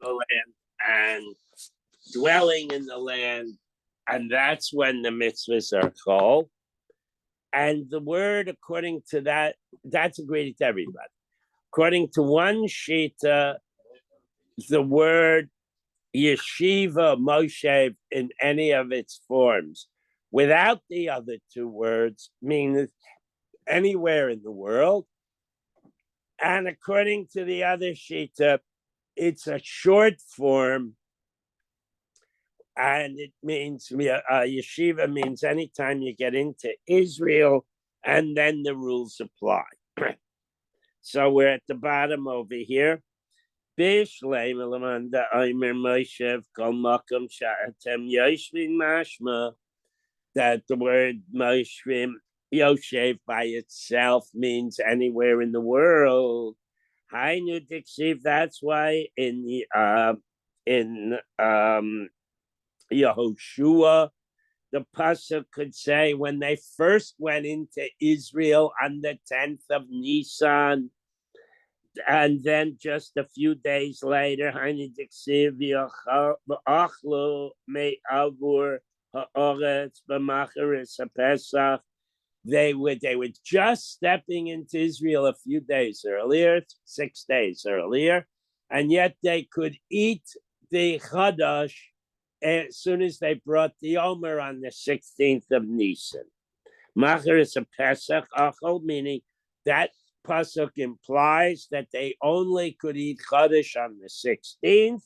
the land and dwelling in the land, and that's when the mitzvahs are called. And the word, according to that, that's agreed to everybody. According to one shita, the word yeshiva Moshe in any of its forms, without the other two words, means anywhere in the world. And according to the other shita, it's a short form, and it means yeshiva means anytime you get into Israel, and then the rules apply. So we're at the bottom over here. Bishlei melamanda Aimer Moshev Kol Makom Sha'atem Yoshvin Mashma, that the word Moshvim Yoshev by itself means anywhere in the world. Hainu Diksiv, that's why in Yehoshua, the pasuk could say when they first went into Israel on the 10th of Nisan, and then just a few days later, they were just stepping into Israel a few days earlier, 6 days earlier, and yet they could eat the Chadash as soon as they brought the Omer on the 16th of Nisan. Macher is a Pesach Achol, meaning that pasuk implies that they only could eat Chadash on the 16th.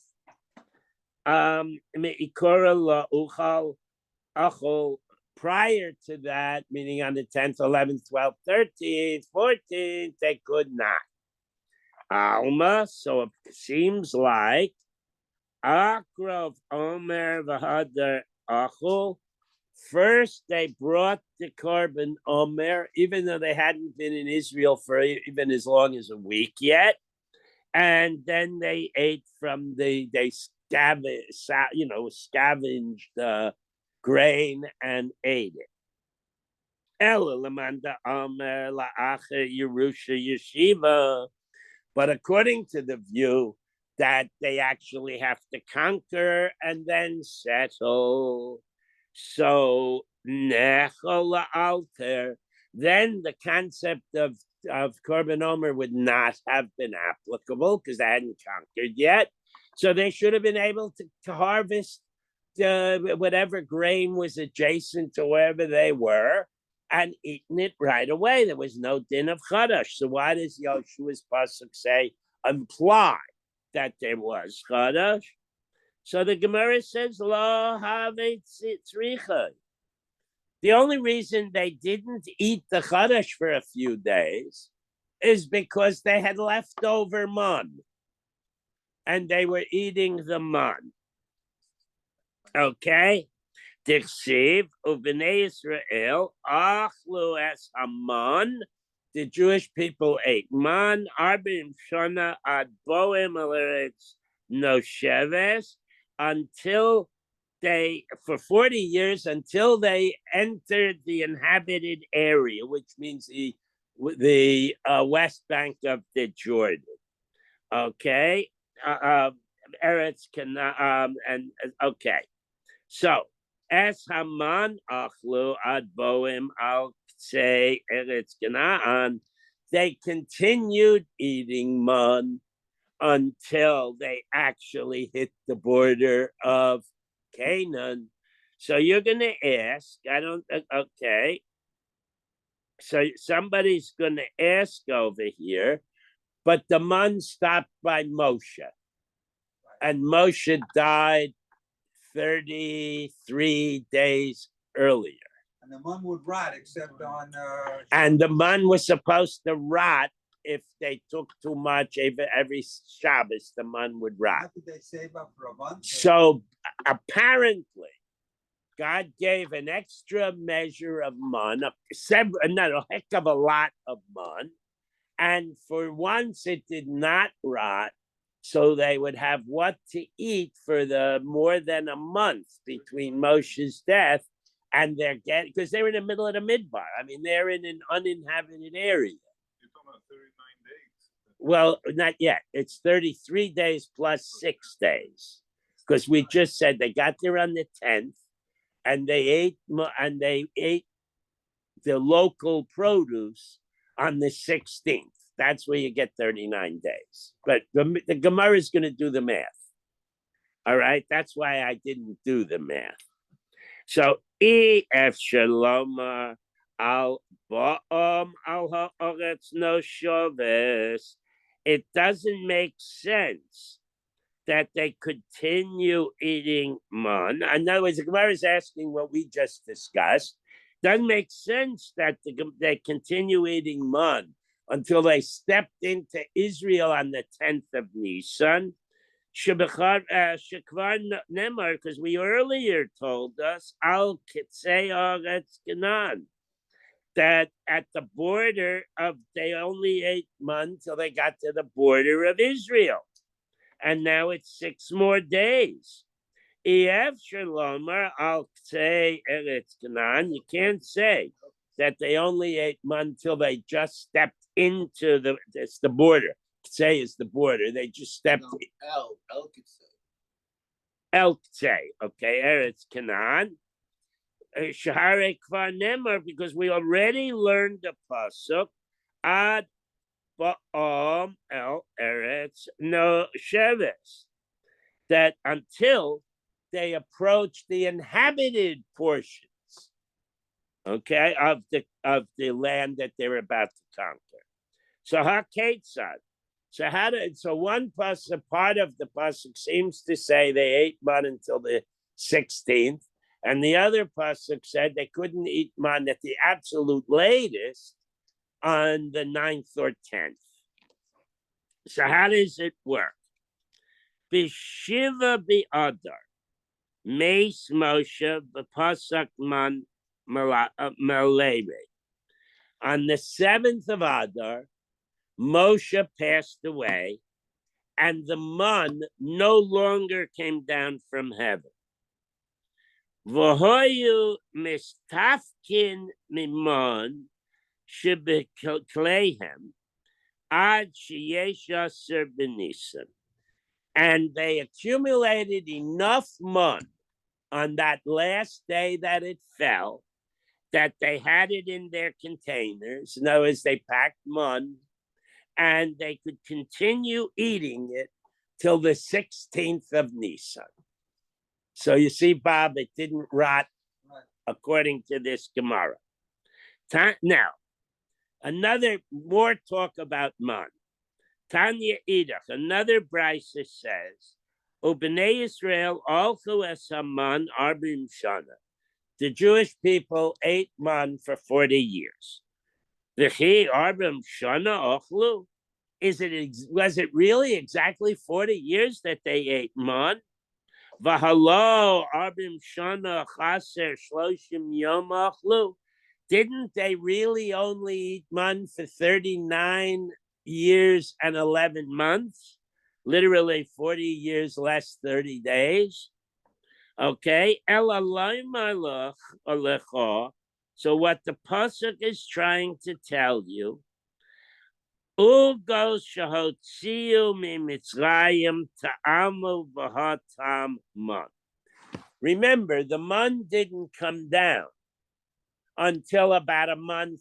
Prior to that, meaning on the 10th, 11th, 12th, 13th, 14th, they could not. Alma, so it seems like Akrov Omer V'Hadar Achol. First, they brought the korban Omer, even though they hadn't been in Israel for even as long as a week yet. And then they ate from they scavenged the grain and ate it. But according to the view that they actually have to conquer and then settle, so nechol alter, then the concept of korban omer would not have been applicable because they hadn't conquered yet. So they should have been able to harvest whatever grain was adjacent to wherever they were and eaten it right away. There was no din of chadash. So why does Yoshua's pasuk say imply that there was chadash? So the Gemara says, Lo havetzricha. The only reason they didn't eat the chadash for a few days is because they had leftover man, and they were eating the man. Okay? Dichsiv uvnei Israel achlu es haman. The Jewish people ate man arbim shana ad boim aleretz nosheves, until they, for 40 years, until they entered the inhabited area, which means the west bank of the Jordan. Okay, Eretz Canaan, and okay. So as Haman achlu ad boim al say Eretz Canaan, they continued eating man until they actually hit the border of Canaan. So you're going to ask, okay. So somebody's going to ask over here, but the man stopped by Moshe. And Moshe died 33 days earlier. And the man would rot except on... and the man was supposed to rot if they took too much. Every Shabbos, the man would rot. What did they save up for a month? So apparently, God gave an extra measure of man, a heck of a lot of man, and for once it did not rot, so they would have what to eat for the more than a month between Moshe's death and their get, because they're in the middle of the midbar. I mean, they're in an uninhabited area. You're talking about 39 days. Well, not yet. It's 33 days plus 6 days. Because we just said they got there on the 10th and they ate the local produce on the 16th. That's where you get 39 days. But the Gemara is going to do the math. All right. That's why I didn't do the math. So, Ef Shaloma al Ba'am al Ha'aretz no Shaves. It doesn't make sense that they continue eating man. In other words, the Gemara is asking what we just discussed. Doesn't make sense that they continue eating man until they stepped into Israel on the 10th of Nisan. Because we earlier told us Al Kitzei Aretz Canaan that at the border of they only ate man till they got to the border of Israel, and now it's 6 more days. Ef Shalomar Al Kitzei Eretz Canaan. You can't say that they only ate man till they just stepped into the border. Say is the border. They just stepped. No, El El Ktsei, okay, Eretz Canaan. Shahare Kvar Nemar, because we already learned the pasuk Ad Ba'am El Eretz No Sheves, that until they approach the inhabited portions, okay, of the land that they're about to conquer. So HaKetzad. So one pasuk, part of the pasuk seems to say they ate man until the 16th, and the other pasuk said they couldn't eat man at the absolute latest on the 9th or 10th. So how does it work? B'shiva b'adar, meis Moshe b'pasak man maleve. On the 7th of Adar, Moshe passed away, and the man no longer came down from heaven. V'hoyu mistafkin mimon shebekleihem ad sheyesh aser b'nisan. And they accumulated enough man on that last day that it fell, that they had it in their containers. In other words, they packed man, and they could continue eating it till the 16th of Nisan. So you see, Bob, it didn't rot according to this Gemara. Now, more talk about man. Tanya Idach, another brisa says, Ubnei Israel also as man arbim shana. The Jewish people ate man for 40 years. V'chi arbim shana ochlu. Was it really exactly 40 years that they ate man? V'halo arbim shana chaser shloshim yom ochlu. Didn't they really only eat man for 39 years and 11 months? Literally 40 years less 30 days. Okay. So what the pasuk is trying to tell you, remember, the man didn't come down until about a month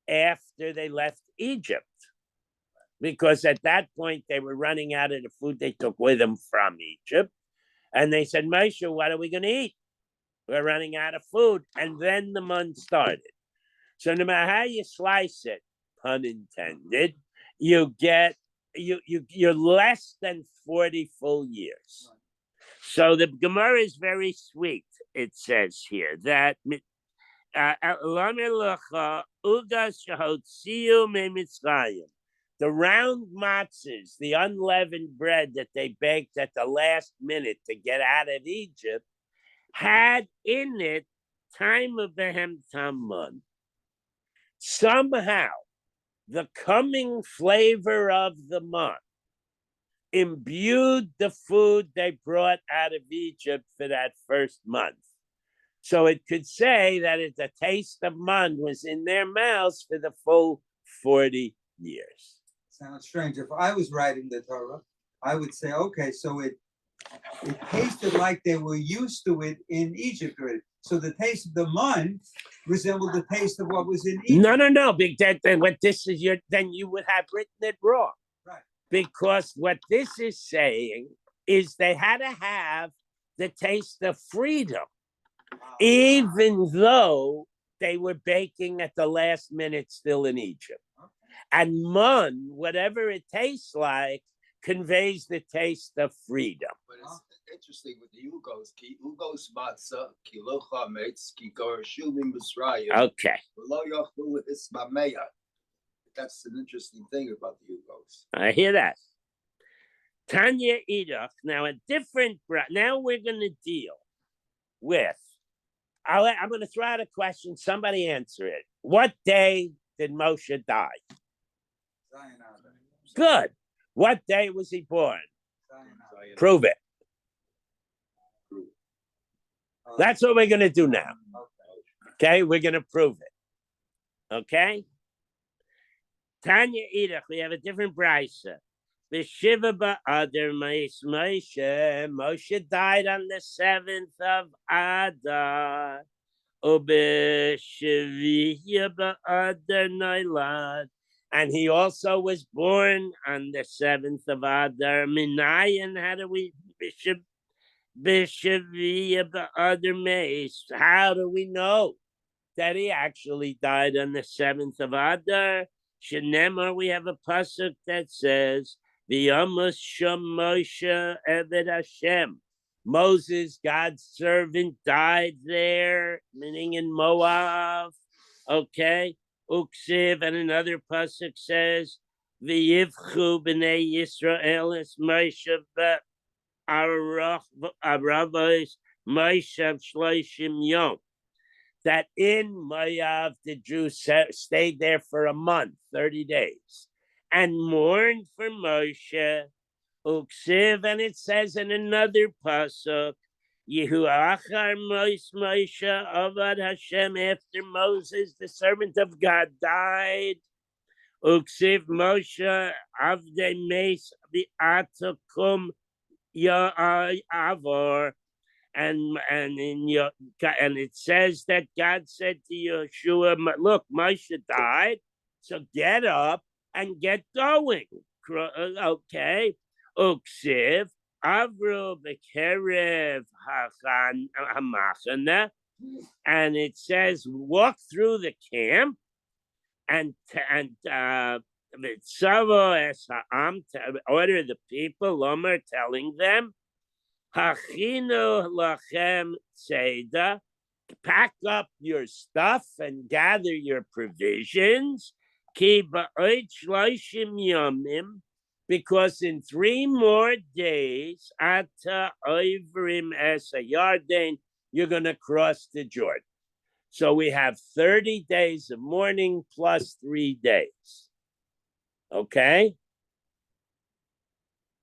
after they left Egypt, because at that point they were running out of the food they took with them from Egypt. And they said, Moshe, what are we going to eat? We're running out of food. And then the month started. So no matter how you slice it, pun intended, you're less than 40 full years. So the Gemara is very sweet. It says here that the round matzahs, the unleavened bread that they baked at the last minute to get out of Egypt, had in it time of Behem Taman. Somehow, the coming flavor of the man imbued the food they brought out of Egypt for that first month. So it could say that the taste of man was in their mouths for the full 40 years. sounds strange. If I was writing the Torah, I would say, okay, so it tasted like they were used to it in Egypt already. So the taste of the man resembled the taste of what was in Egypt. No. Because what this is, then you would have written it wrong. Right. Because what this is saying is they had to have the taste of freedom, even though they were baking at the last minute still in Egypt. And mun, whatever it tastes like, conveys the taste of freedom. But it's interesting with the Ugos. Ki Ugos matzah, ki lo chametz, ki garshu Mitzrayim. Okay. Lo yachlu ismameya. That's an interesting thing about the Ugos. I hear that. Tanya Idach. Now now we're going to deal with. I'm going to throw out a question. Somebody answer it. What day did Moshe die? Good. What day was he born? Prove it. That's what we're going to do now. Okay, we're going to prove it. Okay? Tanya Idach, we have a different brisa. The Shiva Ba'adar Moshe. Moshe died on the 7th of Adar. Ubeshiviyah Ba'adar Nailad. And he also was born on the 7th of Adar. Minayan, how do we Bishiviyah Ba'adar Meis? How do we know that he actually died on the 7th of Adar? Shenemar, we have a pasuk that says, V'yamas Shem Moshe Eved Hashem. Moses, God's servant, died there, meaning in Moab. Okay. Uksiv, and another pasuk says, V'yivchu b'nei Yisrael es Moshe b'aravos Moshe shloshim yom. That in Moab the Jews stayed there for a month, 30 days, and mourned for Moshe. Uksiv, and it says in another pasuk, Yehu achar Moshe avad Hashem, after Moses, the servant of God, died. Uksiv Moshe avdei meis bi'atakum ya'avor. And it says that God said to Yeshua, look, Moshe died, so get up and get going. Okay. Uksiv, Avru Bekerev Hamachana, and it says, walk through the camp and Mitzavo es ha'am, order the people, Lomer, telling them, Hachinu lachem tzeda, pack up your stuff and gather your provisions. Ki ba'od shloshim yomim, because in 3 more days, ata oivrim es hayarden, you're going to cross the Jordan. So we have 30 days of mourning plus 3 days. Okay?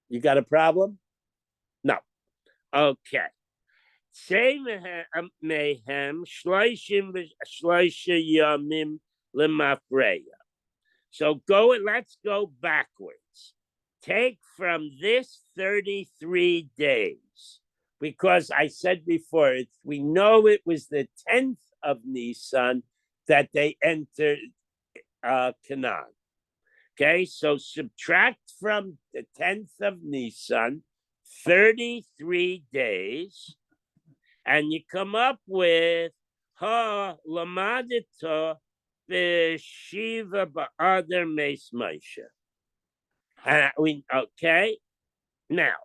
You got a problem? No. Okay. Say mehem shloshim yamim lemafreya. So let's go backwards. Take from this 33 days, because I said before, we know it was the 10th of Nisan that they entered Canaan. Okay, so subtract from the 10th of Nisan 33 days, and you come up with Ha Lamadita Shiva Ba'adar Meis Moshe. Okay, now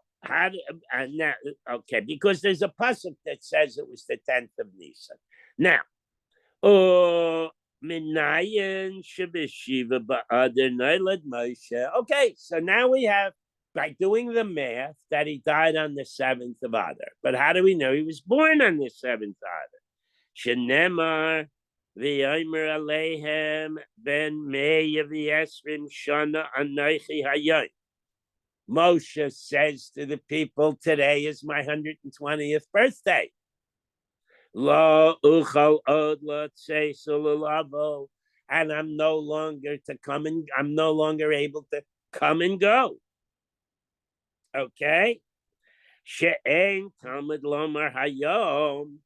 because there's a pasuk that says it was the 10th of Nisan. Now, Minayan Shabishiva Ba'adar Nailad Moshe. Okay, so now we have, by doing the math, that he died on the 7th of Adar. But how do we know he was born on the 7th Adar? Shenemar v'yomer aleihem ben meya v'yesrim shana anochi hayom. Moshe says to the people, today is my 120th birthday. Lo uchal od lo tseis ululavo, and I'm no longer able to come and go. Okay? She'ein Talmud Lomar Hayom.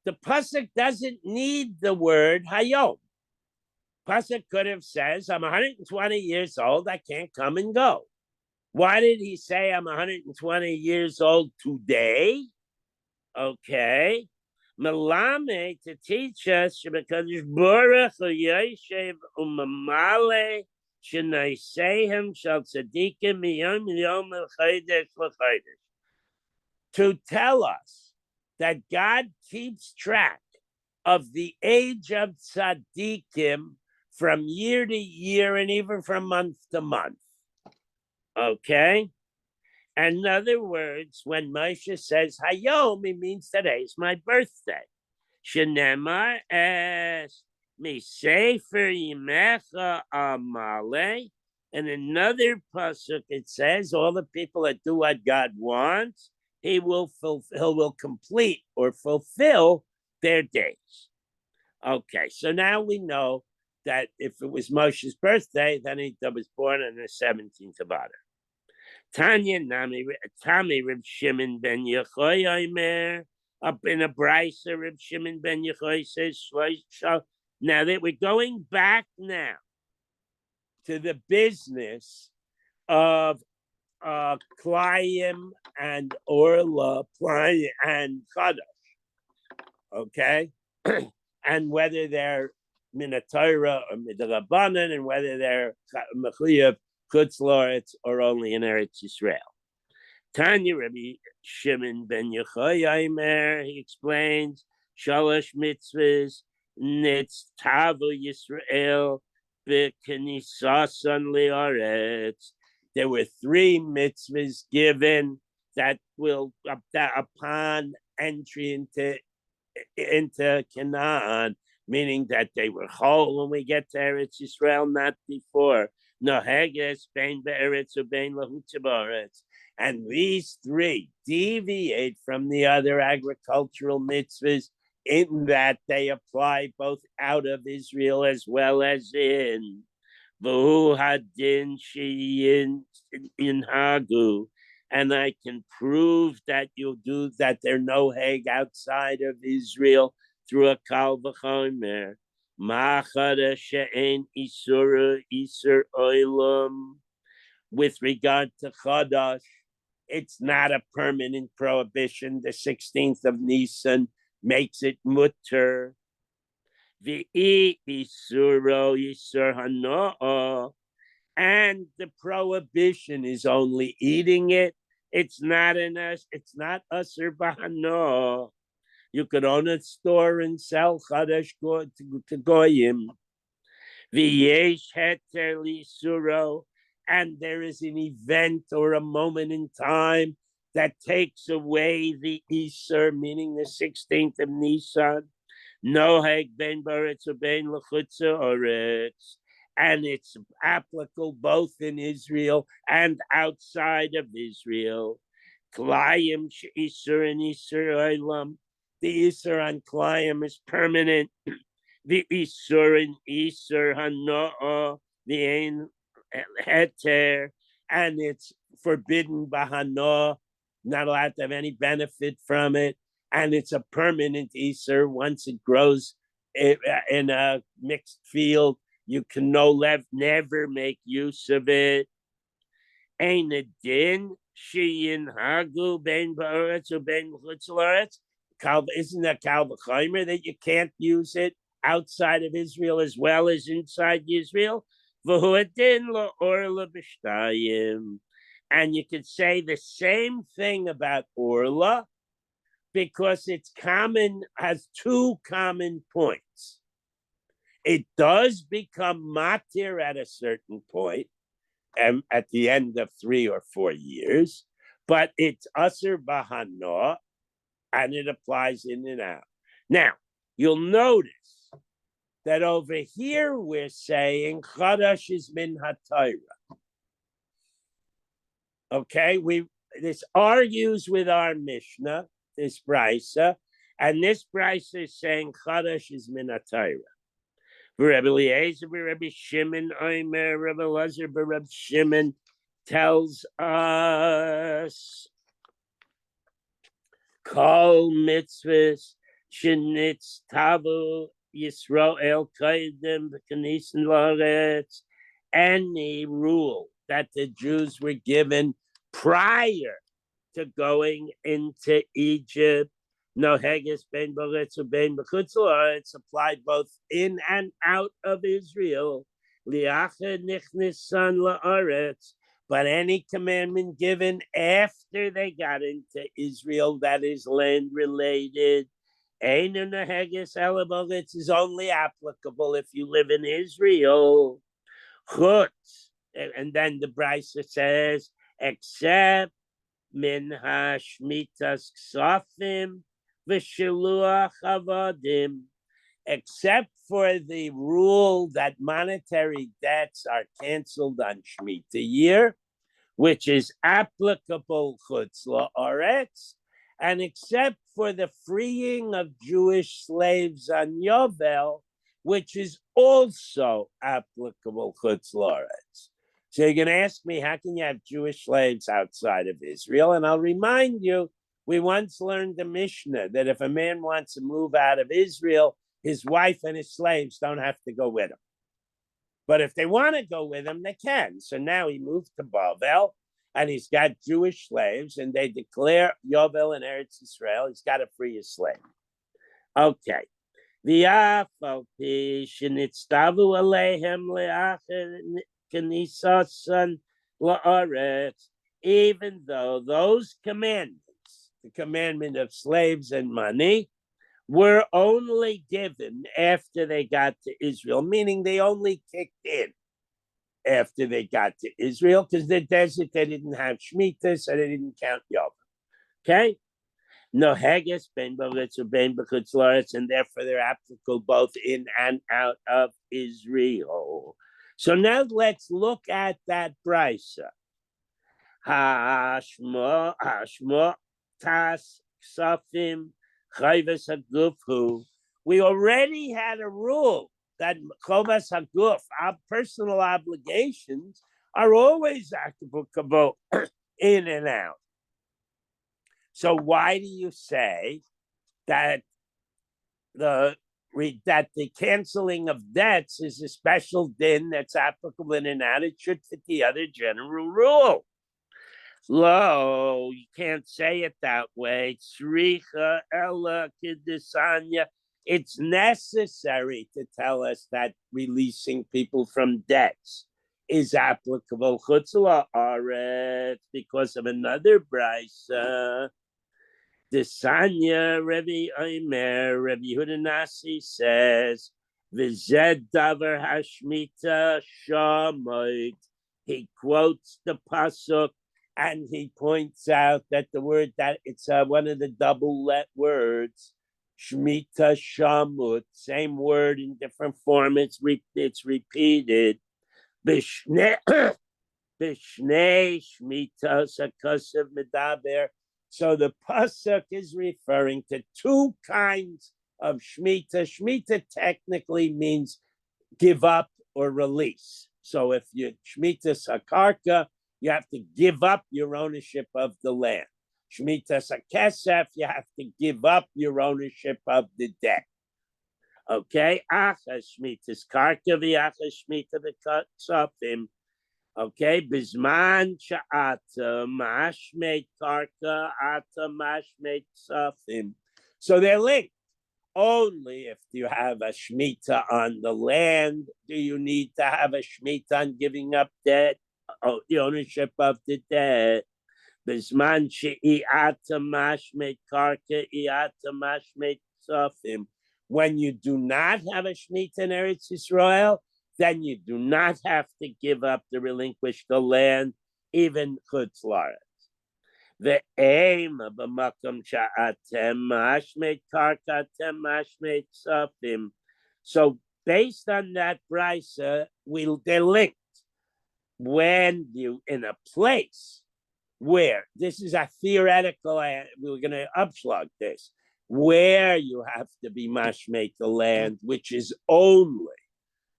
The pasuk doesn't need the word Hayom. Pasuk could have says, I'm 120 years old, I can't come and go. Why did he say I'm 120 years old today? Okay. Melame to teach us because Baruch Yoshev Umamale Shenaisehem Shal Tzadikim Miyom Yom Chodesh L'Chodesh. To tell us that God keeps track of the age of tzaddikim from year to year and even from month to month. Okay? In other words, when Moshe says Hayom, it means today's my birthday. Shenemar es mi sefer yimecha amale. And another pasuk it says, all the people that do what God wants, he will complete or fulfill their days. Okay, so now we know that if it was Moshe's birthday, then he was born on the 17th of Adar. Tanya Nami Tami Reb Shimon ben Yechoy Omer up in a brisa. Reb Shimon ben Yechoy says now that we're going back now to the business of Klayim and Orla, Klayim and Chadash, okay, and whether they're Minatayra or Midrabanan, and whether they're Mechuyev Chutz La'aretz or only in Eretz Yisrael. Tanya Rabbi Shimon ben Yechoy Aimer, he explains, Shalosh mitzvahs, Nitz Tavu Yisrael, B'Kenisasan Le'aretz. There were 3 mitzvahs given that will, that upon entry into Canaan, meaning that they were whole when we get to Eretz Yisrael, not before. Noheges, bein be'eretz, or bein lahutza ba'aretz. And these 3 deviate from the other agricultural mitzvahs in that they apply both out of Israel as well as in. V'hu hadin she'in in hagu. And I can prove that you'll do that there no heg outside of Israel through a kal v'chomer. Ma'achada she'en isur oilam. With regard to chadash, it's not a permanent prohibition. The 16th of Nisan makes it mutter. V'i isuro isur hano'ah. And the prohibition is only eating it. It's not usher bahano. You could own a store and sell chadash to goyim. V'yesh heter lisuro, and there is an event or a moment in time that takes away the Isur, meaning the 16th of Nisan. Noheg ben baretz or ben lechutza oretz. And it's applicable both in Israel and outside of Israel. Klayim Isur and Isur Olam. The Isur on Klayim is permanent. The Isur and Isur Hano'ah, the Ein Heter, and it's forbidden Bahanoah, not allowed to have any benefit from it. And it's a permanent Isur. Once it grows in a mixed field, you can never make use of it. Ein adin she'in hagu ben ba'aretz or ben chutz la'aretz. Isn't that kal v'chomer that you can't use it outside of Israel as well as inside Israel? V'hu adin la'orla b'shtayim. And you could say the same thing about orla because it's has 2 common points. It does become matir at a certain point, and at the end of 3 or 4 years, but it's asur bahano, and it applies in and out. Now, you'll notice that over here we're saying chadash is min hatayra. Okay, this argues with our Mishnah, this brisa, and this brisa is saying chadash is min hatayra. Rabbi Eliezer, Rabbi Shimon, Omer, Rabbi Elazar, Rabbi Shimon, tells us Kol mitzvahs shenitz tavu Yisrael kaidem v'kanisen la'aretz. Any rule that the Jews were given prior to going into Egypt, no heges ben baretz or ben b'chutz la'aretz, applied both in and out of Israel. Liacha nichnisan la'aretz. But any commandment given after they got into Israel that is land related, is only applicable if you live in Israel. Chutz, and then the Brisa says, except min hashmitas ksafim v'shiluach avadim, except for the rule that monetary debts are canceled on Shemitah year, which is applicable chutz la'aretz, and except for the freeing of Jewish slaves on Yovel, which is also applicable chutz la'aretz. So you're going to ask me, how can you have Jewish slaves outside of Israel? And I'll remind you, we once learned the Mishnah that if a man wants to move out of Israel, his wife and his slaves don't have to go with him. But if they want to go with him, they can. So now he moved to Bavel, and he's got Jewish slaves, and they declare Yovel and Eretz Israel. He's got to free his slave. Okay. Even though those commandments, the commandment of slaves and money, were only given after they got to Israel, meaning they only kicked in after they got to Israel, because the desert, they didn't have Shemitah, so they didn't count Yom. Okay? No Haggis, Ben Baritz, or Ben Bechutz La'aretz, and therefore they're applicable both in and out of Israel. So now let's look at that brisa. Hashmo tas ksafim chayves hagufhu. We already had a rule that chovas haguf, our personal obligations, are always applicable in and out. So why do you say that the canceling of debts is a special din that's applicable in and out? It should fit the other general rule. Lo, you can't say it that way. Tzricha ella kidisanya. It's necessary to tell us that releasing people from debts is applicable chutz la'aretz because of another brisa. Desanya Rebbe Omer, Rebbe Yehuda Nasi says, V'zed davar hashmita shamoid. He quotes the pasuk and he points out that the word that it's one of the double let words, shmita shamut, same word in different form. It's repeated. B'shnei shmita sakasav medaber. So the pasuk is referring to two kinds of shmita. Shmita technically means give up or release. So if you shmita sakarka, you have to give up your ownership of the land. Shmita sakesef, you have to give up your ownership of the debt. Okay, acha shmita karka v'acha shmita v'katsafim. Okay, bisman sha'ata mashmeit karka ata mashmeit safim. So they're linked. Only if you have a shmita on the land do you need to have a shmita on giving up debt, the ownership of the debt. Bisman she'ata mashmeit karka iata mashmeit safim. When you do not have a shmita in Eretz Yisrael, then you do not have to give up the relinquished the land, even chutz la'aretz. The aim of a makom sha'atem mashmeit karka atem mashmeit safim. So based on that brisa, they're linked. When you in a place where this is a theoretical, we're going to upslug this, where you have to be mashmeit the land, which is only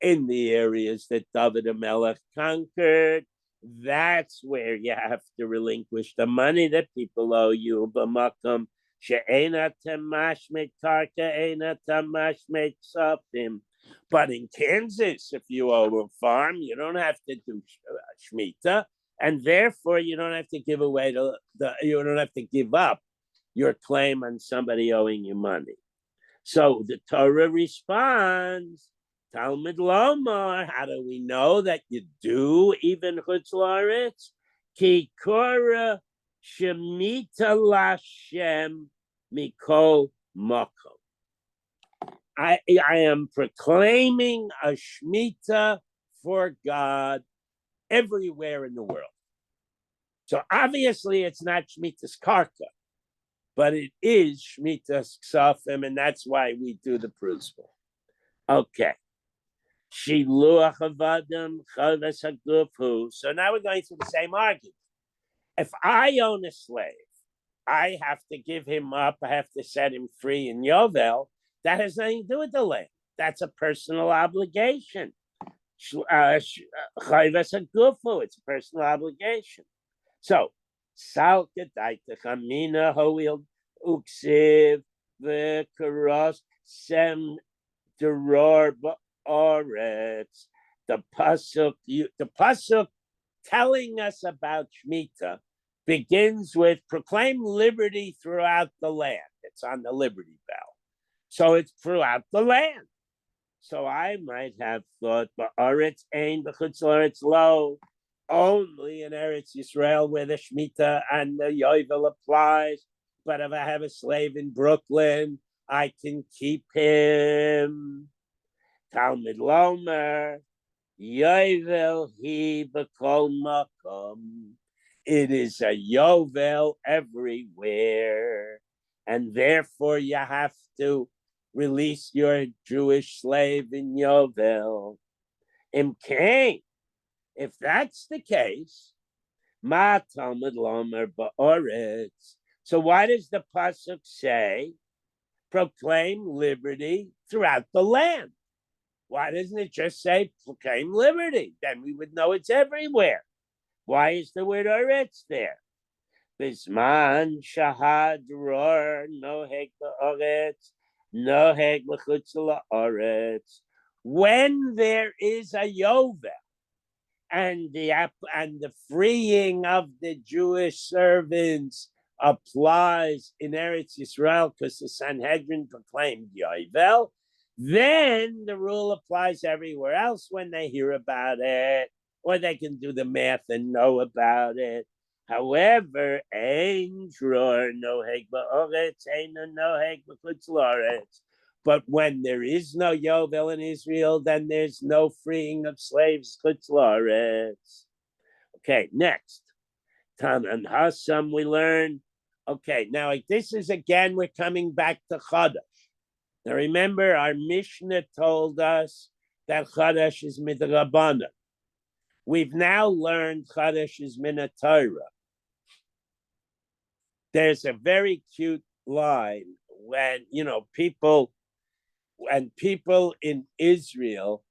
in the areas that David HaMelech conquered, that's where you have to relinquish the money that people owe you. B'makom she'ena tamashmet karka ena tamashmet ksafim. But in Kansas, if you owe a farm, you don't have to do shmita, and therefore you don't have to give away you don't have to give up your claim on somebody owing you money. So the Torah responds, Talmud Lomar, how do we know that you do even chutz la'aretz? Ki korah shemita lashem mikol makom. I am proclaiming a shmita for God everywhere in the world. So obviously it's not shmita's karka, but it is shmita's ksafim, and that's why we do the principle. Okay. Shiluach avadim chaves hagufu. So now we're going through the same argument. If I own a slave, I have to give him up. I have to set him free in Yovel. That has nothing to do with the land. That's a personal obligation. Chaves hagufu. It's a personal obligation. So, sal kedaita chamina hoil uksiv v'karos sem deror ba'aretz. The pasuk telling us about Shemitah begins with proclaim liberty throughout the land. It's on the Liberty Bell. So it's throughout the land. So I might have thought, ba'aretz ein b'chutz la'aretz lo, only in Eretz Yisrael where the Shemitah and the Yovel applies. But if I have a slave in Brooklyn, I can keep him. Talmud Lomer, Yovel he b'kol makom. It is a Yovel everywhere. And therefore you have to release your Jewish slave in Yovel. Imkain. If that's the case, Ma Talmud Lomer ba'aretz. So why does the pasuk say, proclaim liberty throughout the land? Why doesn't it just say proclaim liberty? Then we would know it's everywhere. Why is the word aretz there? Bisman shahad ror noheg ba'aretz noheg l'chutz la'aretz. When there is a yovel, and the freeing of the Jewish servants applies in Eretz Yisrael because the Sanhedrin proclaimed Yovel, then the rule applies everywhere else when they hear about it, or they can do the math and know about it. However, ein dror noheg ba'aretz, ein noheg b'chutz la'aretz. But when there is no Yovel in Israel, then there's no freeing of slaves. Chutz la'aretz. Okay, next. Tanan Hasam, we learn. Okay, now this is again, we're coming back to Chadash. Now remember, our Mishnah told us that Chadash is midrabanan. We've now learned Chadash is min Torah. There's a very cute line when, people in Israel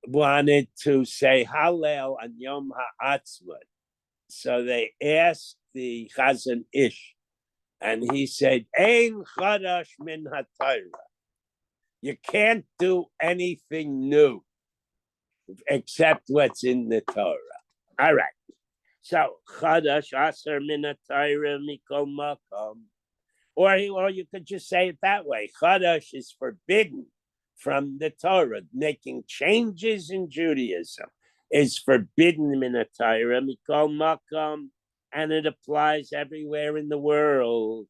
wanted to say Hallel on Yom HaAtzmaut. So they asked the Chazon Ish, and he said, Ein Chadash min HaTorah. You can't do anything new except what's in the Torah. All right. So Chadash Aser min HaTorah mikol makom. Or you could just say it that way. Chadash is forbidden from the Torah. Making changes in Judaism is forbidden in the Torah, mikol makom, and it applies everywhere in the world.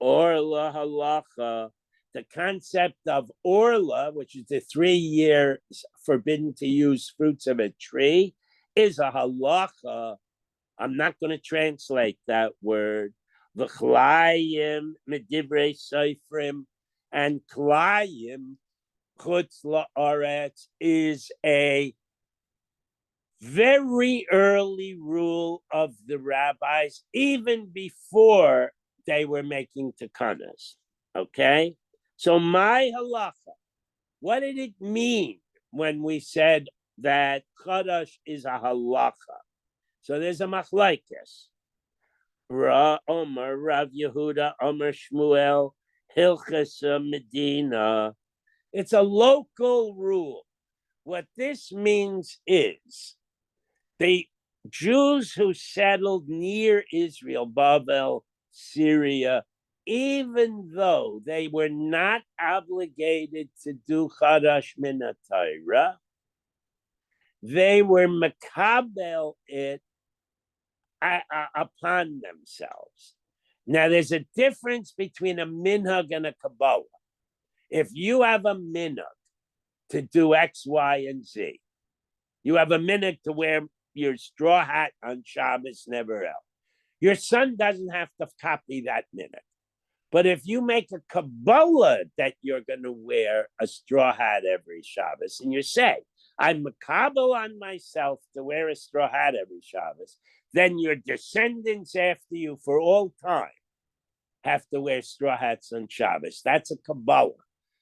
Orla halacha, the concept of orla, which is the 3 year forbidden to use fruits of a tree, is a halacha. I'm not going to translate that word. V'chlayim medivrei seifrim, and klayim chutz la'aretz is a very early rule of the rabbis, even before they were making takanas. Okay, so my halacha, what did it mean when we said that chadash is a halacha? So there's a machlokes. Ra Omer, Rav Yehuda, Omer Shmuel, Hilchas Medina. It's a local rule. What this means is the Jews who settled near Israel, Babel, Syria, even though they were not obligated to do Chadash Min HaTorah, they were makabel it upon themselves. Now, there's a difference between a minhag and a Kabbalah. If you have a minhag to do X, Y, and Z, you have a minhag to wear your straw hat on Shabbos, never else. Your son doesn't have to copy that minhag. But if you make a Kabbalah that you're going to wear a straw hat every Shabbos, and you say, I'm makabel on myself to wear a straw hat every Shabbos, then your descendants after you for all time have to wear straw hats on Shabbos. That's a Kabbalah.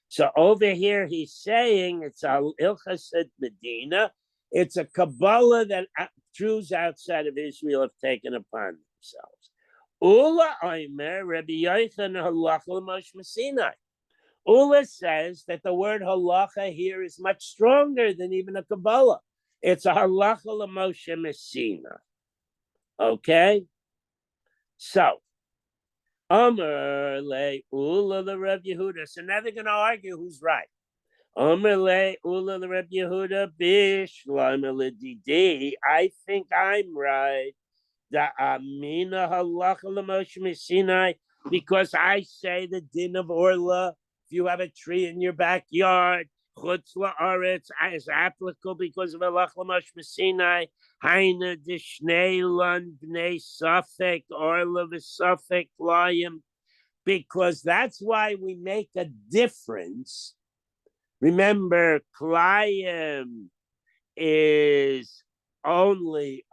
So over here, he's saying it's a Ilchas Medina. It's a Kabbalah that Jews outside of Israel have taken upon themselves. Ula Omer, Rabbi Yochanan halacha l'Moshe Sinai. Ula says that the word halacha here is much stronger than even a Kabbalah. It's a halacha l'Moshe Sinai. Okay? So, Omer le Ula le Rabbi Yehuda. So now they're going to argue who's right. Omer le Ula le Rabbi Yehuda bishlam le didi. I think I'm right. The Amina halacha l'Moshe Sinai, because I say the din of Orla, if you have a tree in your backyard, chutz la'aretz is applicable because of halacha l'Moshe Sinai. Haina d'shnei lan bnei safek Orla v'safek layim, because that's why we make a difference. Remember, Klayim is only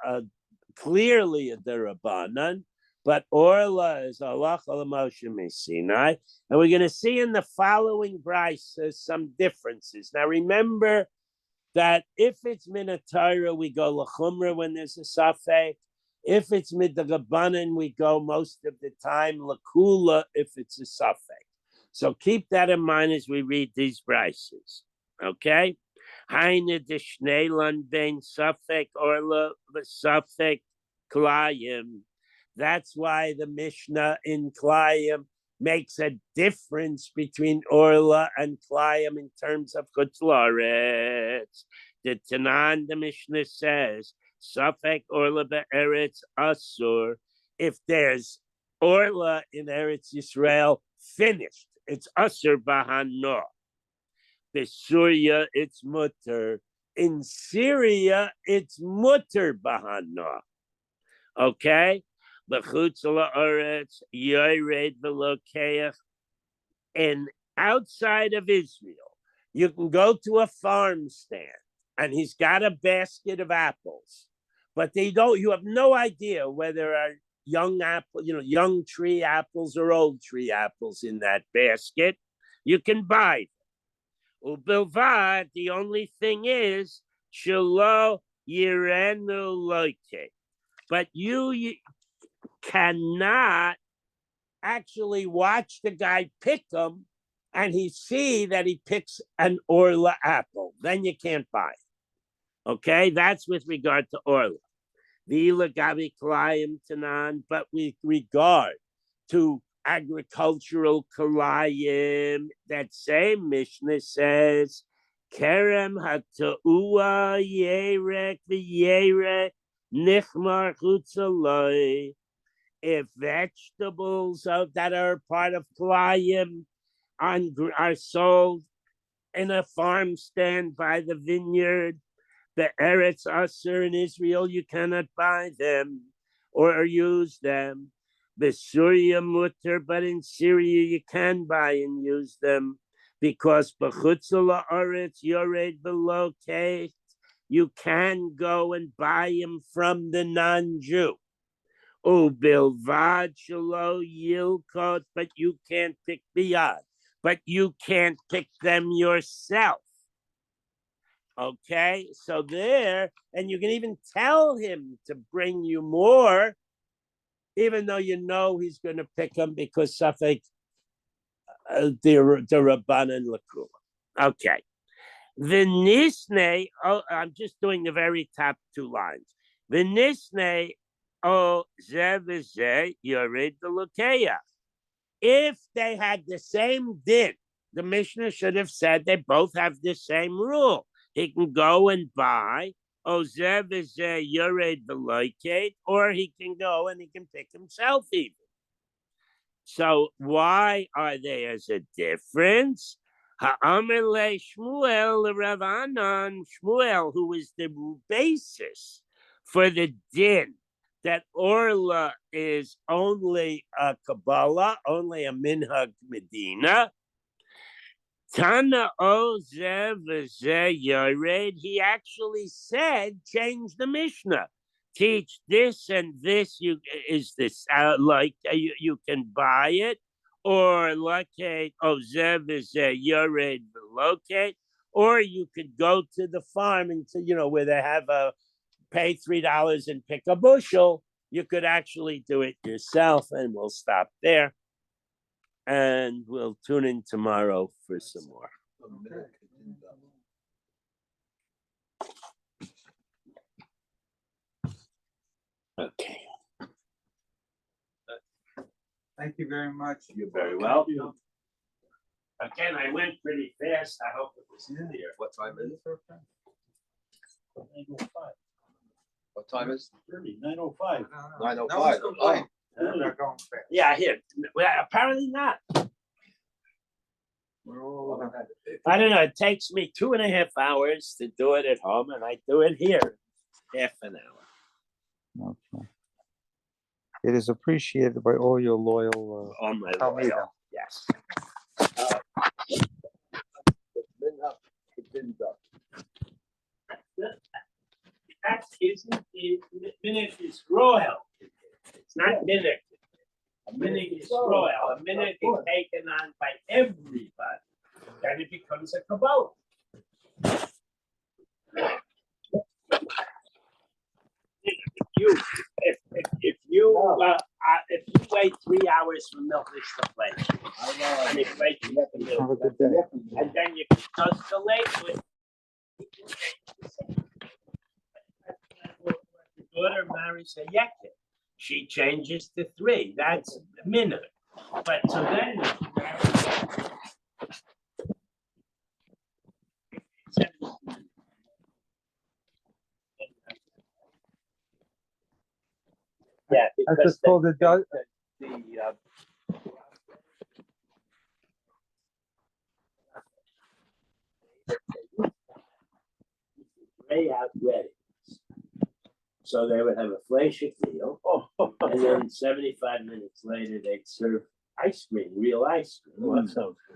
clearly a derabanan, but Orla is halacha l'Moshe Sinai, and we're going to see in the following braysos some differences. Now, remember that if it's min HaTorah, we go l'chumra when there's a safek. If it's midrabanan, we go most of the time l'kula if it's a safek. So keep that in mind as we read these braysos. Okay. Haine de Schneeland ben Suffolk Orla Suffolk Klayim. That's why the Mishnah in Klayim makes a difference between Orla and Klayim in terms of Kutlaretz. The Tanan, the Mishnah says, Suffolk Orla be'eretz Asur. If there's Orla in Eretz Yisrael, finished. It's Asur Bahano. In Syria, it's mutter. In Syria, it's mutter bahana. Okay? And outside of Israel, you can go to a farm stand and he's got a basket of apples, but you have no idea whether are young apple, young tree apples or old tree apples in that basket. You can buy them. Ubilvad, the only thing is, shelo yirenu loike. But you cannot actually watch the guy pick them and he see that he picks an Orla apple. Then you can't buy it. Okay, that's with regard to Orla. Vila gabi klayim tanan, but with regard to agricultural kalayim, that same Mishnah says, Kerem hata'ua yerek v'yerek nichmar chutzaloi. If vegetables that are part of kalayim are sold in a farm stand by the vineyard, the Eretz Asur in Israel, you cannot buy them or use them. The Syria mutter, but in Syria you can buy and use them because b'chutzah la'aretz yored below kate, you can go and buy them from the non-Jew. Ubilvad shelo yilkot, but you can't pick biyad, but you can't pick them yourself. Okay, so there, and you can even tell him to bring you more, even though you know he's going to pick them because Suffolk the Rabbanan Lakula. Okay. Vinisne, oh, I'm just doing the very top two lines. Vinisne, oh, ze yored the Lukeya. If they had the same din, the Mishnah should have said they both have the same rule. He can go and buy Ozev Yored Velokate, or he can go and he can pick himself even. So why are they as a difference? Ha'amele Shmuel Rav Anan, Shmuel, who is the basis for the din that Orla is only a Kabbalah, only a Minhag Medina. Tana Ozev Yared, he actually said, change the Mishnah. Teach this and this. You is this like you can buy it, or locate Ozev Yared locate, or you could go to the farm and where they have a pay $3 and pick a bushel. You could actually do it yourself, and we'll stop there. And we'll tune in tomorrow for some more. Okay. Thank you very much. You're very welcome. Again, I went pretty fast. I hope it was clear. What time is it? 9:05. What time is 9:05. 9:05. Oh. They're going fast. Yeah, here. Well, apparently not. I don't know. It takes me 2.5 hours to do it at home, and I do it here half an hour. Okay. It is appreciated by all your loyal. On my Talmidim. loyal. Yes. That isn't minute is royal. It's not minute. A minute is royal. A minute is taken on by everybody. Then it becomes a Kabbalah. If you wait 3 hours for milkers to play, I mean, play to get the milk, Have a good day. and then you can just delay with. The daughter marries a yeket. She changes to 3. That's a minute. But so then. Yeah, That's because just called the lay out weddings. So they would have a fleshik meal, and then 75 minutes later they'd serve ice cream, real ice cream.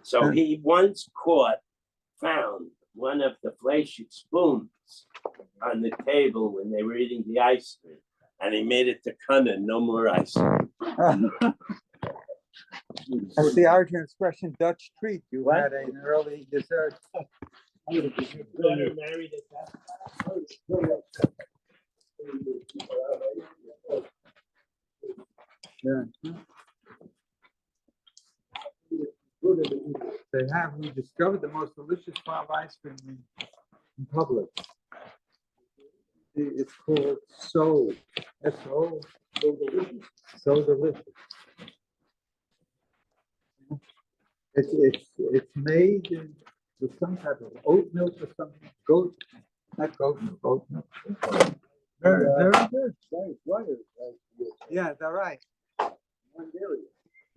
So he once found one of the fleshik spoons on the table when they were eating the ice cream, and he made it to Kana, no more ice cream. That's the Irish expression Dutch treat. You What? had an early dessert. Your daughter married at that. Yeah. We discovered the most delicious farm ice cream in public. It's called So. S-O. So delicious. So delicious. It's made with some type of oat milk or something. Not goat milk, oat milk. Very good. Yeah, they're right.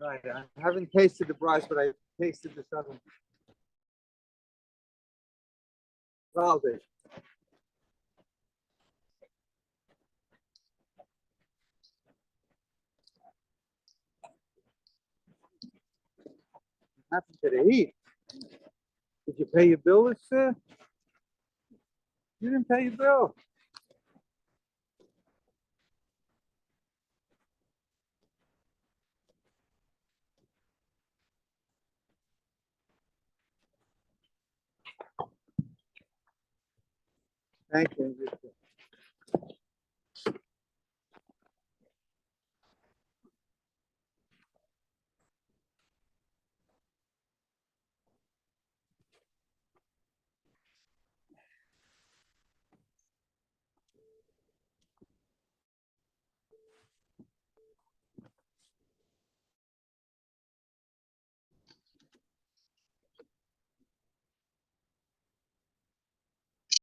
Right. I haven't tasted the rice, but I tasted the southern. Valde. What happened to the heat? Did you pay your bill, sir? You didn't pay your bill. Thank you.